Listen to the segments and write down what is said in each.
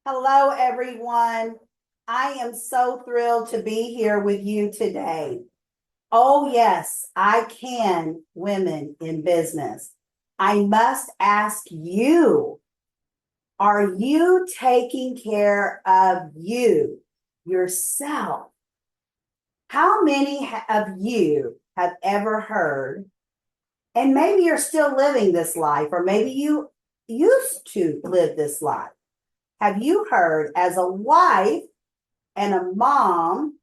Hello, everyone. I am so thrilled to be here with you today. Oh, yes, I can, women in business. I must ask you, are you taking care of yourself? How many of you have ever heard, and maybe you're still living this life, or maybe you used to live this life? Have you heard as a wife and a mom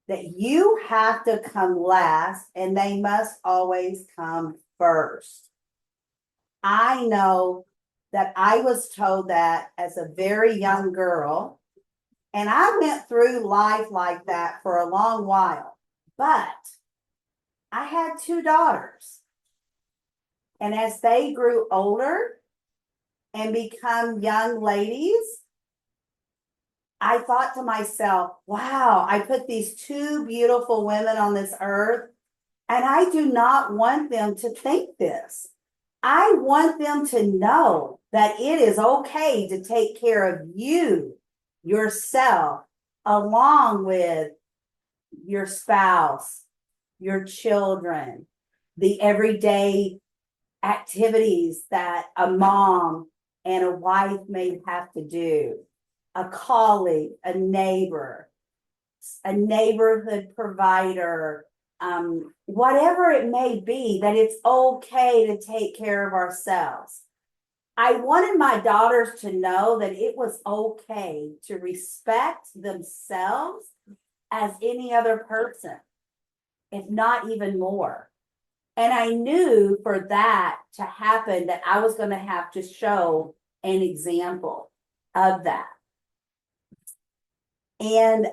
that you have to come last and they must always come first? I know that I was told that as a very young girl, and I went through life like that for a long while. But I had two daughters, and as they grew older and become young ladies, I thought to myself, wow, I put these two beautiful women on this earth, and I do not want them to think this. I want them to know that it is okay to take care of yourself, along with your spouse, your children, the everyday activities that a mom and a wife may have to do, a colleague, a neighborhood provider, whatever it may be, that it's okay to take care of ourselves. I wanted my daughters to know that it was okay to respect themselves as any other person, if not even more. And I knew for that to happen that I was going to have to show an example of that. And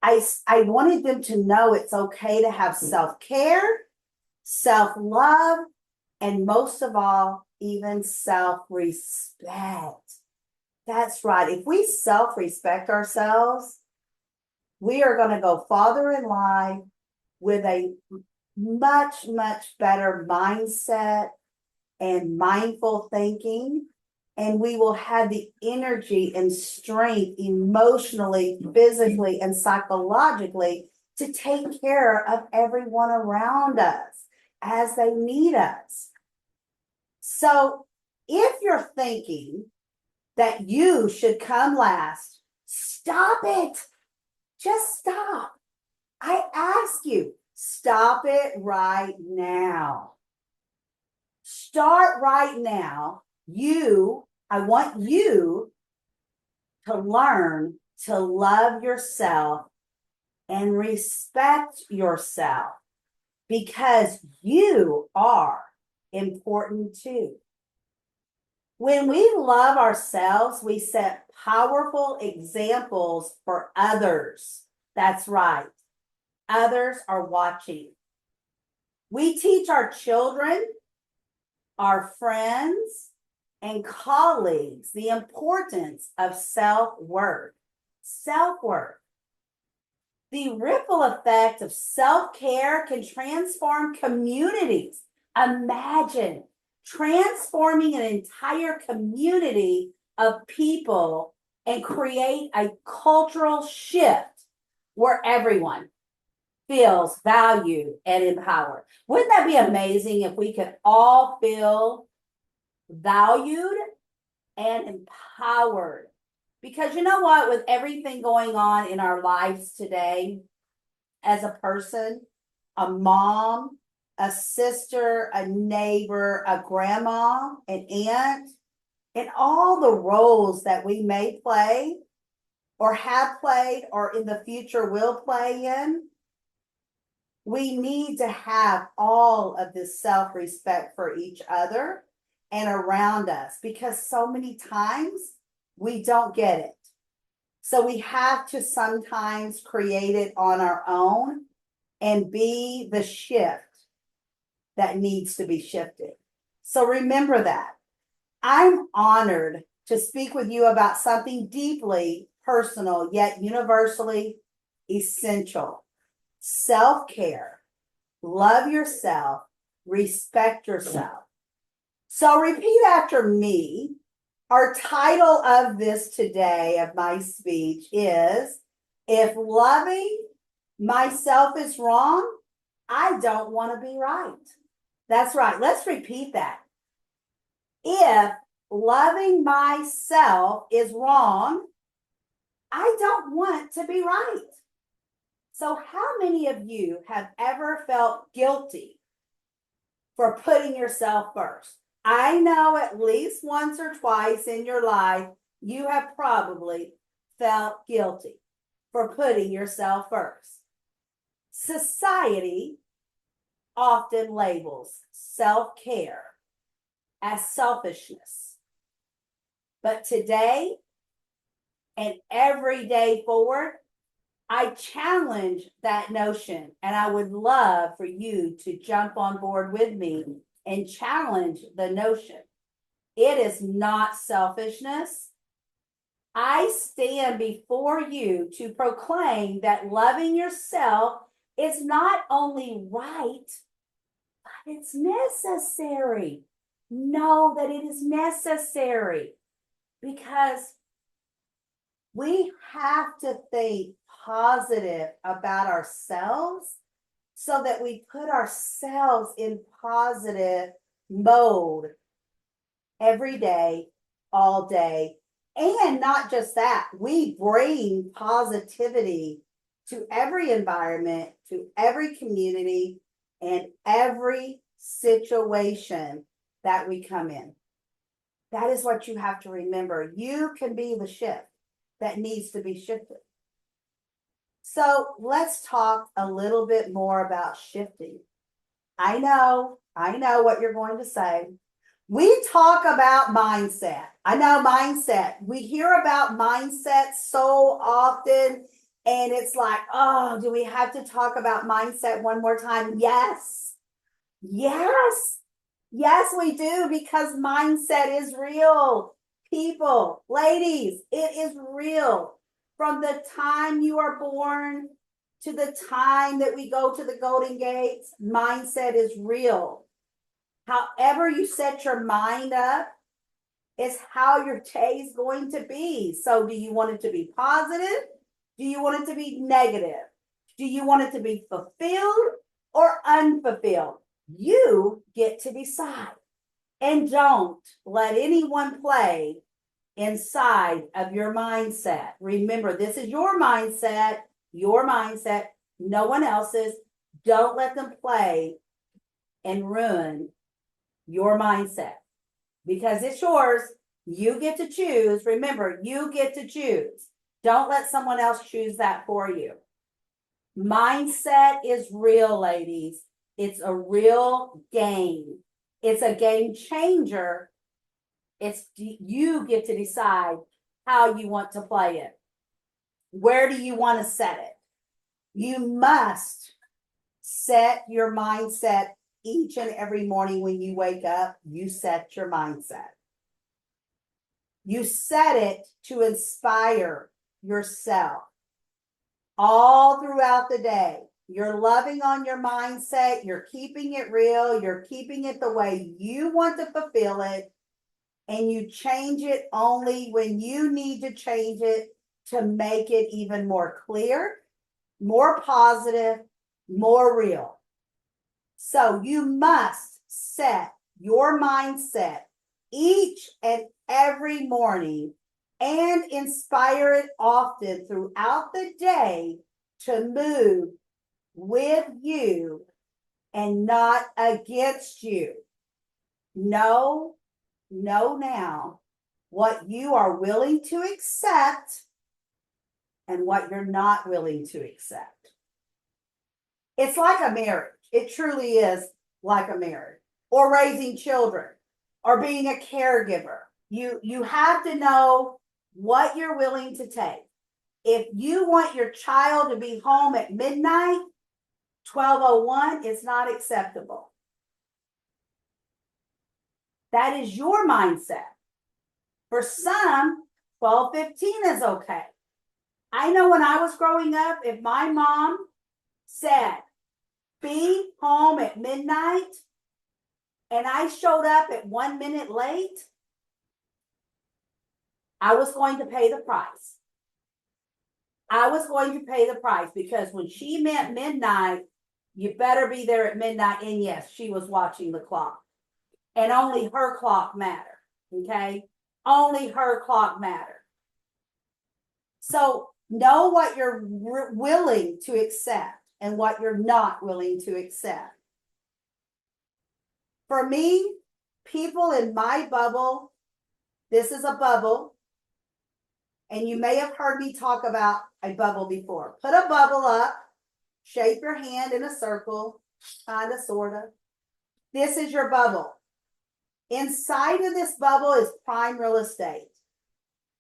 I wanted them to know it's okay to have self-care, self-love, and most of all, even self-respect. That's right. If we self-respect ourselves, we are going to go farther in life with a much, much better mindset and mindful thinking. And we will have the energy and strength emotionally, physically, and psychologically to take care of everyone around us as they need us. So if you're thinking that you should come last, stop it. Just stop. I ask you, stop it right now. Start right now. I want you to learn to love yourself and respect yourself, because you are important too. When we love ourselves, we set powerful examples for others. That's right. Others are watching. We teach our children, our friends, and colleagues the importance of self-worth. Self-worth. The ripple effect of self-care can transform communities. Imagine transforming an entire community of people and create a cultural shift where everyone feels valued and empowered. Wouldn't that be amazing if we could all feel valued and empowered? Because you know what, with everything going on in our lives today, as a person, a mom, a sister, a neighbor, a grandma, an aunt, and all the roles that we may play or have played or in the future will play in, we need to have all of this self-respect for each other and around us, because so many times we don't get it. So we have to sometimes create it on our own and be the shift that needs to be shifted. So remember that. I'm honored to speak with you about something deeply personal, yet universally essential. Self-care. Love yourself. Respect yourself. So repeat after me. Our title of this today, of my speech, is If Loving Myself is Wrong, I Don't Want to Be Right. That's right. Let's repeat that. If loving myself is wrong, I don't want to be right. So, how many of you have ever felt guilty for putting yourself first? I know at least once or twice in your life, you have probably felt guilty for putting yourself first. Society often labels self-care as selfishness. But today and every day forward, I challenge that notion, and I would love for you to jump on board with me and challenge the notion. It is not selfishness. I stand before you to proclaim that loving yourself is not only right, but it's necessary. Know that it is necessary because we have to think positive about ourselves so that we put ourselves in positive mode every day, all day. And not just that, we bring positivity to every environment, to every community, and every situation that we come in. That is what you have to remember. You can be the shift that needs to be shifted. So let's talk a little bit more about shifting. I know what you're going to say. We talk about mindset. I know mindset. We hear about mindset so often, and it's like, oh, do we have to talk about mindset one more time? Yes. Yes. Yes, we do, because mindset is real. People, ladies, it is real. From the time you are born to the time that we go to the Golden Gates, mindset is real. However you set your mind up is how your day is going to be. So do you want it to be positive? Do you want it to be negative? Do you want it to be fulfilled or unfulfilled? You get to decide. And don't let anyone play inside of your mindset. Remember, this is your mindset, no one else's. Don't let them play and ruin your mindset because it's yours. You get to choose. Remember, you get to choose. Don't let someone else choose that for you. Mindset is real, ladies. It's a real game. It's a game changer. It's you get to decide how you want to play it. Where do you want to set it? You must set your mindset each and every morning when you wake up. You set your mindset. You set it to inspire yourself all throughout the day. You're loving on your mindset. You're keeping it real. You're keeping it the way you want to fulfill it. And you change it only when you need to change it to make it even more clear, more positive, more real. So you must set your mindset each and every morning and inspire it often throughout the day to move with you and not against you. Know now what you are willing to accept and what you're not willing to accept. It's like a marriage. It truly is like a marriage, or raising children, or being a caregiver. You have to know what you're willing to take. If you want your child to be home at midnight, 12:01 is not acceptable. That is your mindset. For some, 12:15 is okay. I know when I was growing up, if my mom said, be home at midnight, and I showed up at 1 minute late, I was going to pay the price. I was going to pay the price because when she meant midnight, you better be there at midnight. And yes, she was watching the clock. And only her clock mattered. Okay? Only her clock mattered. So know what you're willing to accept and what you're not willing to accept. For me, people in my bubble, this is a bubble. And you may have heard me talk about a bubble before. Put a bubble up, shape your hand in a circle, kind of, sort of. This is your bubble. Inside of this bubble is prime real estate.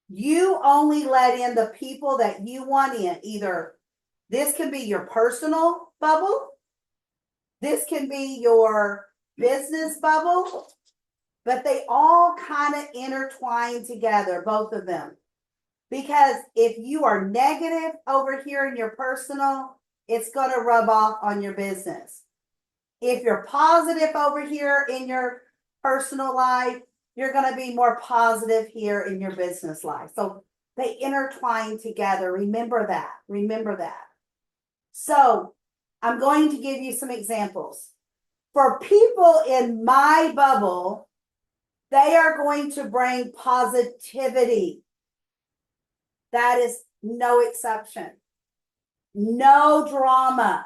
You only let in the people that you want in. Either this can be your personal bubble, this can be your business bubble, but they all kind of intertwine together, both of them. Because if you are negative over here in your personal, it's going to rub off on your business. If you're positive over here in your personal life, you're going to be more positive here in your business life. So they intertwine together. Remember that. Remember that. So I'm going to give you some examples. For people in my bubble, they are going to bring positivity. That is no exception. No drama.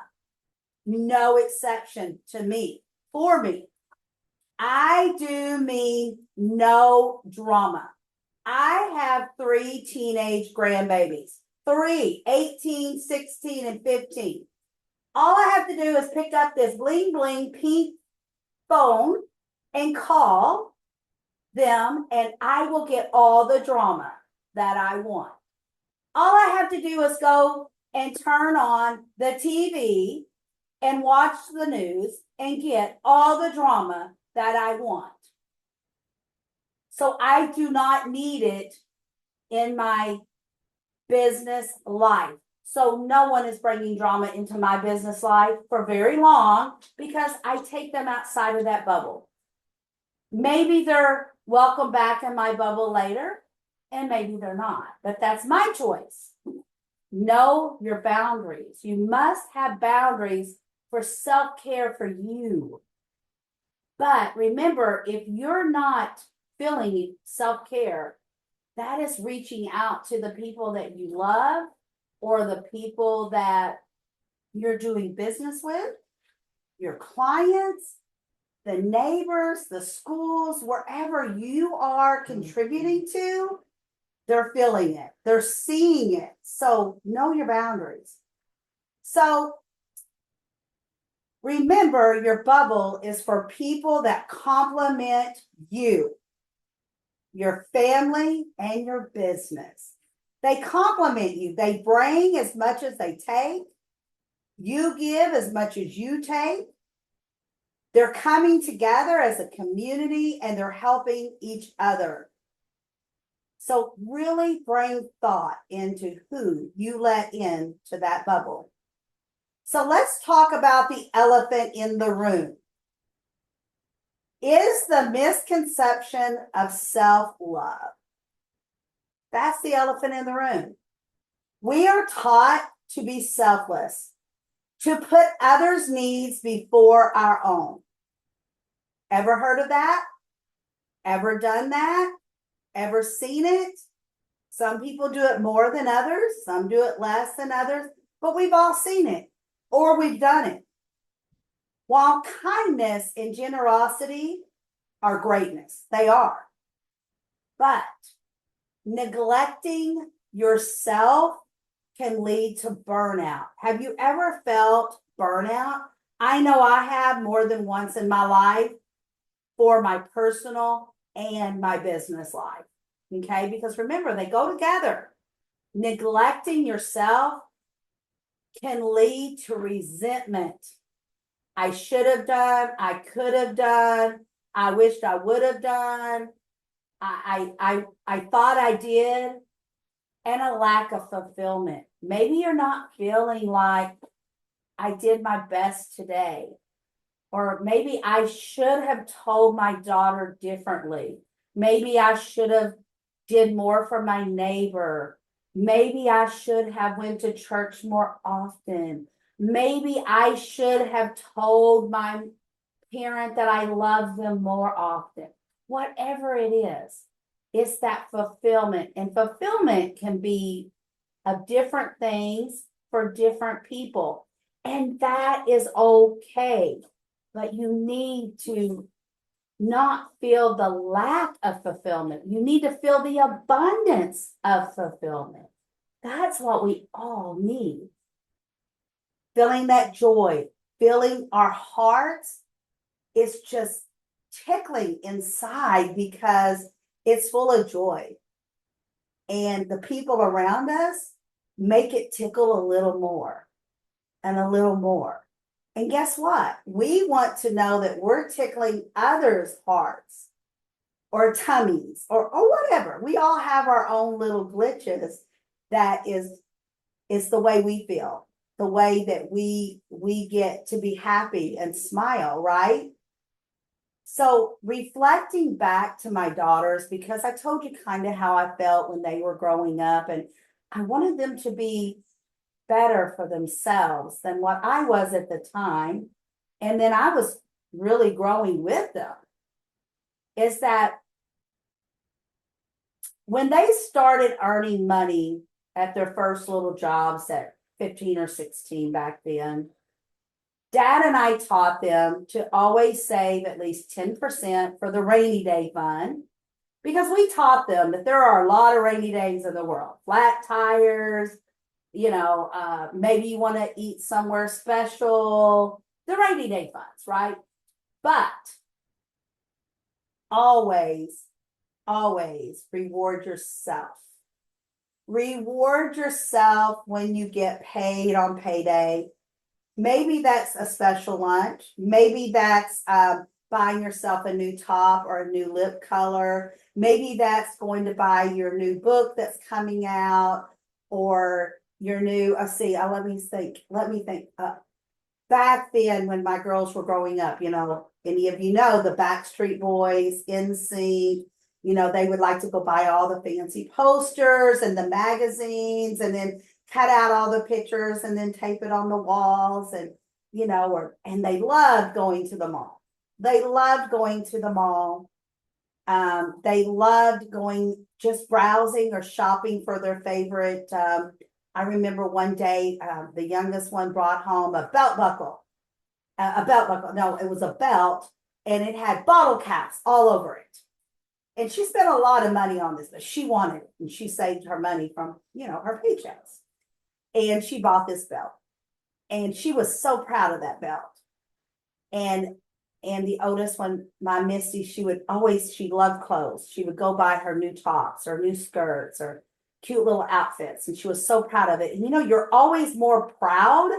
No exception to me. For me. I do mean no drama. I have 3 teenage grandbabies. 3, 18, 16, and 15. All I have to do is pick up this bling bling pink phone and call them, and I will get all the drama that I want. All I have to do is go and turn on the TV and watch the news and get all the drama that I want. So I do not need it in my business life. So no one is bringing drama into my business life for very long because I take them outside of that bubble. Maybe they're welcome back in my bubble later, and maybe they're not, but that's my choice. Know your boundaries. You must have boundaries for self-care for you. But remember, if you're not feeling self-care, that is reaching out to the people that you love or the people that you're doing business with, your clients, the neighbors, the schools, wherever you are contributing to, they're feeling it. They're seeing it. So know your boundaries. So remember, your bubble is for people that complement you, your family, and your business. They complement you. They bring as much as they take. You give as much as you take. They're coming together as a community and they're helping each other. So really bring thought into who you let into that bubble. So let's talk about the elephant in the room. Is the misconception of self-love. That's the elephant in the room. We are taught to be selfless, to put others' needs before our own. Ever heard of that? Ever done that? Ever seen it? Some people do it more than others. Some do it less than others. But we've all seen it, or we've done it. While kindness and generosity are greatness, they are. But neglecting yourself can lead to burnout. Have you ever felt burnout? I know I have more than once in my life for my personal and my business life. Okay, because remember, they go together. Neglecting yourself can lead to resentment. I should have done, I could have done, I wished I would have done, I thought I did, and a lack of fulfillment. Maybe you're not feeling like I did my best today. Or maybe I should have told my daughter differently. Maybe I should have did more for my neighbor. Maybe I should have went to church more often. Maybe I should have told my parent that I love them more often. Whatever it is, it's that fulfillment. And fulfillment can be of different things for different people. And that is okay. But you need to not feel the lack of fulfillment. You need to feel the abundance of fulfillment. That's what we all need. Feeling that joy, feeling our hearts is just tickling inside because it's full of joy. And the people around us make it tickle a little more and a little more. And guess what? We want to know that we're tickling others' hearts or tummies or whatever. We all have our own little glitches that is the way we feel, the way that we get to be happy and smile, right? So reflecting back to my daughters, because I told you kind of how I felt when they were growing up, and I wanted them to be better for themselves than what I was at the time. And then I was really growing with them. Is that when they started earning money at their first little jobs at 15 or 16 back then, Dad and I taught them to always save at least 10% for the rainy day fund, because we taught them that there are a lot of rainy days in the world. Flat tires, maybe you want to eat somewhere special, the rainy day funds, right? But always, always reward yourself. Reward yourself when you get paid on payday. Maybe that's a special lunch. Maybe that's buying yourself a new top or a new lip color. Maybe that's going to buy your new book that's coming out, or your new, let me think. Back then when my girls were growing up, any of the Backstreet Boys, NSYNC, they would like to go buy all the fancy posters and the magazines and then cut out all the pictures and then tape it on the walls, and and they loved going to the mall. They loved going to the mall. They loved going, just browsing or shopping for their favorite. I remember one day, the youngest one brought home a belt buckle. No, it was a belt, and it had bottle caps all over it. And she spent a lot of money on this, but she wanted it, and she saved her money from, her paychecks. And she bought this belt, and she was so proud of that belt. And the oldest one, my Misty, she loved clothes. She would go buy her new tops or new skirts or cute little outfits, and she was so proud of it. And you're always more proud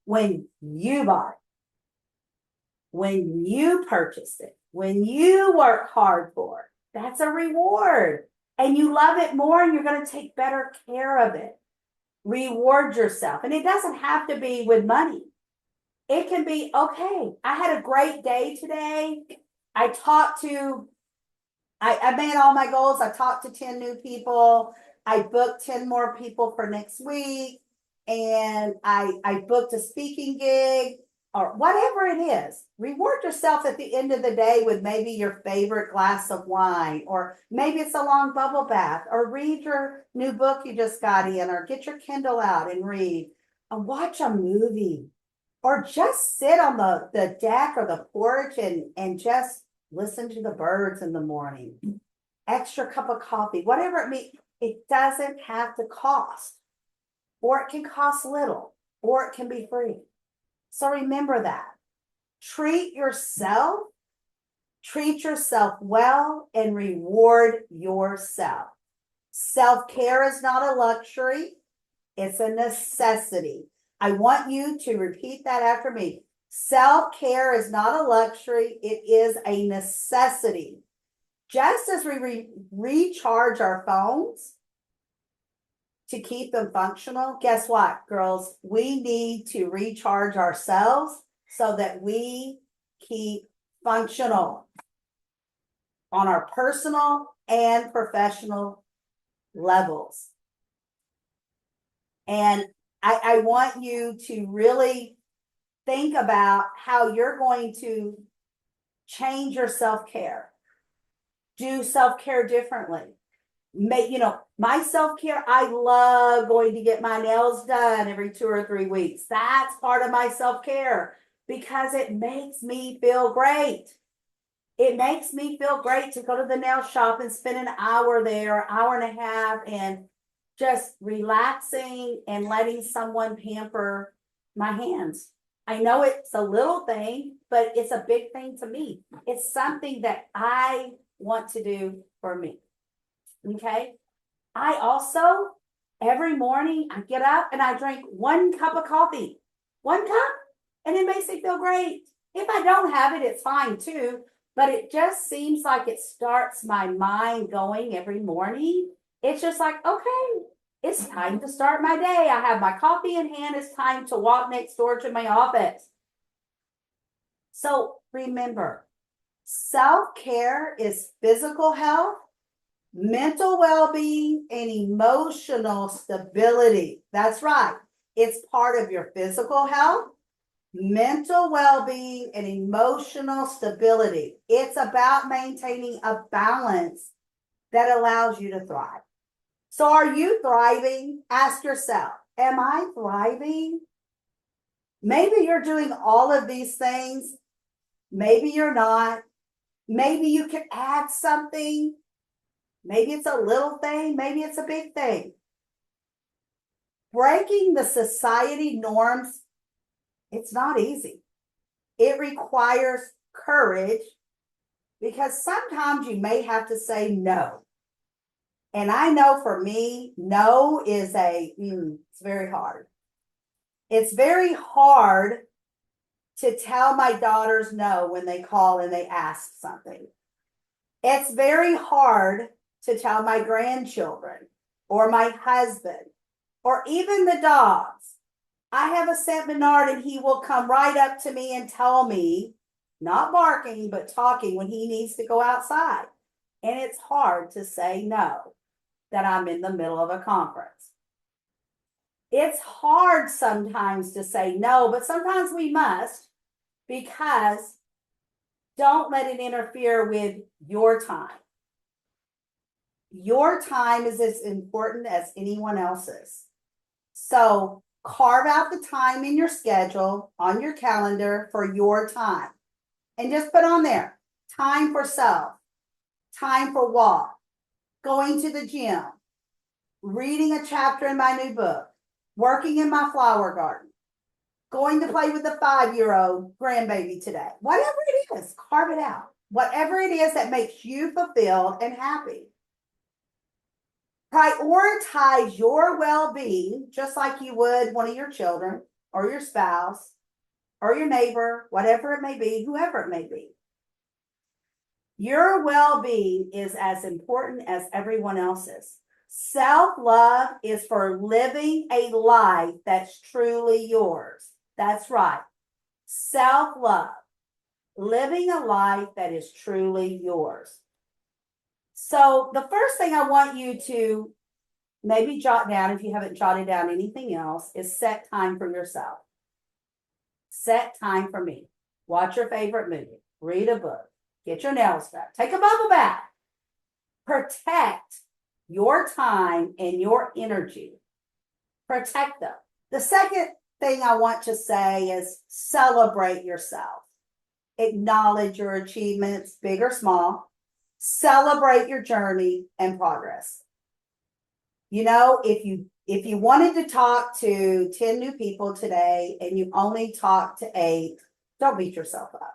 when you buy it, when you purchase it, when you work hard for it. That's a reward, and you love it more, and you're going to take better care of it. Reward yourself. And it doesn't have to be with money. It can be, okay, I had a great day today. I made all my goals. I talked to 10 new people. I booked 10 more people for next week. And I booked a speaking gig, or whatever it is. Reward yourself at the end of the day with maybe your favorite glass of wine, or maybe it's a long bubble bath, or read your new book you just got in, or get your Kindle out and read, or watch a movie, or just sit on the deck or the porch and just listen to the birds in the morning. Extra cup of coffee, whatever it means. It doesn't have to cost, or it can cost little, or it can be free. So remember that. Treat yourself well, and reward yourself. Self-care is not a luxury, it's a necessity. I want you to repeat that after me. Self-care is not a luxury, it is a necessity. Just as we recharge our phones to keep them functional, guess what, girls? We need to recharge ourselves so that we keep functional on our personal and professional levels. And I want you to really think about how you're going to change your self-care. Do self-care differently. My self-care, I love going to get my nails done every 2 or 3 weeks. That's part of my self-care because it makes me feel great. It makes me feel great to go to the nail shop and spend an hour there, hour and a half, and just relaxing and letting someone pamper my hands. I know it's a little thing, but it's a big thing to me. It's something that I want to do for me. Okay. I also, every morning, I get up and I drink 1 cup of coffee, 1 cup, and it makes me feel great. If I don't have it, it's fine too. But it just seems like it starts my mind going every morning. It's just like, okay, it's time to start my day. I have my coffee in hand. It's time to walk next door to my office. So remember, self-care is physical health, mental well-being, and emotional stability. That's right. It's part of your physical health, mental well-being, and emotional stability. It's about maintaining a balance that allows you to thrive. So are you thriving? Ask yourself, am I thriving? Maybe you're doing all of these things. Maybe you're not. Maybe you can add something. Maybe it's a little thing. Maybe it's a big thing. Breaking the society norms, it's not easy. It requires courage because sometimes you may have to say no. And I know for me, no is it's very hard. It's very hard to tell my daughters no when they call and they ask something. It's very hard to tell my grandchildren or my husband or even the dogs. I have a Saint Bernard and he will come right up to me and tell me, not barking, but talking when he needs to go outside. And it's hard to say no, that I'm in the middle of a conference. It's hard sometimes to say no, but sometimes we must, because don't let it interfere with your time. Your time is as important as anyone else's. So carve out the time in your schedule, on your calendar for your time. And just put on there, time for self, time for walk, going to the gym, reading a chapter in my new book, working in my flower garden, going to play with the 5-year-old grandbaby today. Whatever it is, carve it out. Whatever it is that makes you fulfilled and happy. Prioritize your well-being just like you would one of your children or your spouse or your neighbor, whatever it may be, whoever it may be. Your well-being is as important as everyone else's. Self-love is for living a life that's truly yours. That's right. Self-love, living a life that is truly yours. So the first thing I want you to maybe jot down, if you haven't jotted down anything else, is set time for yourself. Set time for me. Watch your favorite movie. Read a book. Get your nails done. Take a bubble bath. Protect your time and your energy. Protect them. The second thing I want to say is celebrate yourself. Acknowledge your achievements, big or small. Celebrate your journey and progress. You know, if you wanted to talk to 10 new people today and you only talked to 8, don't beat yourself up.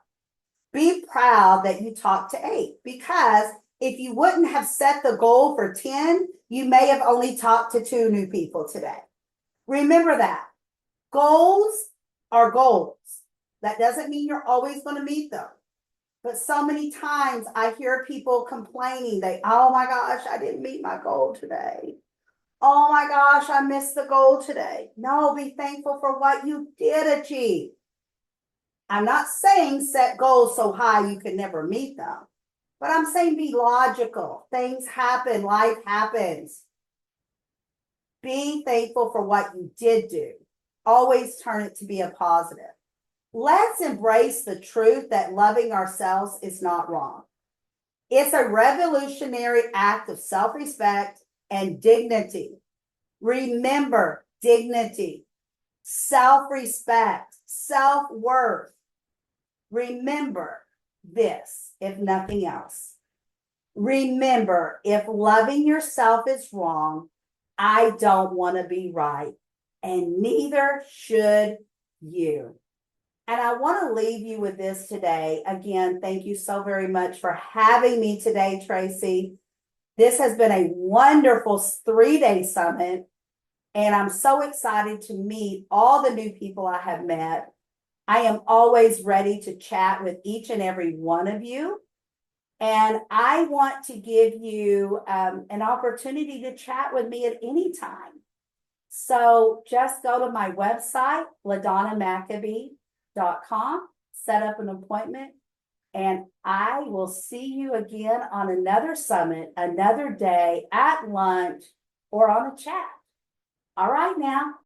Be proud that you talked to 8, because if you wouldn't have set the goal for 10, you may have only talked to 2 new people today. Remember that. Goals are goals. That doesn't mean you're always going to meet them. But so many times I hear people complaining, oh my gosh, I didn't meet my goal today. Oh my gosh, I missed the goal today. No, be thankful for what you did achieve. I'm not saying set goals so high you can never meet them, but I'm saying be logical. Things happen, life happens. Be thankful for what you did do. Always turn it to be a positive. Let's embrace the truth that loving ourselves is not wrong. It's a revolutionary act of self-respect and dignity. Remember dignity, self-respect, self-worth. Remember this, if nothing else. Remember, if loving yourself is wrong, I don't want to be right, and neither should you. And I want to leave you with this today. Again, thank you so very much for having me today, Tracy. This has been a wonderful 3-day summit, and I'm so excited to meet all the new people I have met. I am always ready to chat with each and every one of you. And I want to give you an opportunity to chat with me at any time. So just go to my website, LaDonnaMaccabee.com, set up an appointment, and I will see you again on another summit, another day, at lunch, or on a chat. All right now.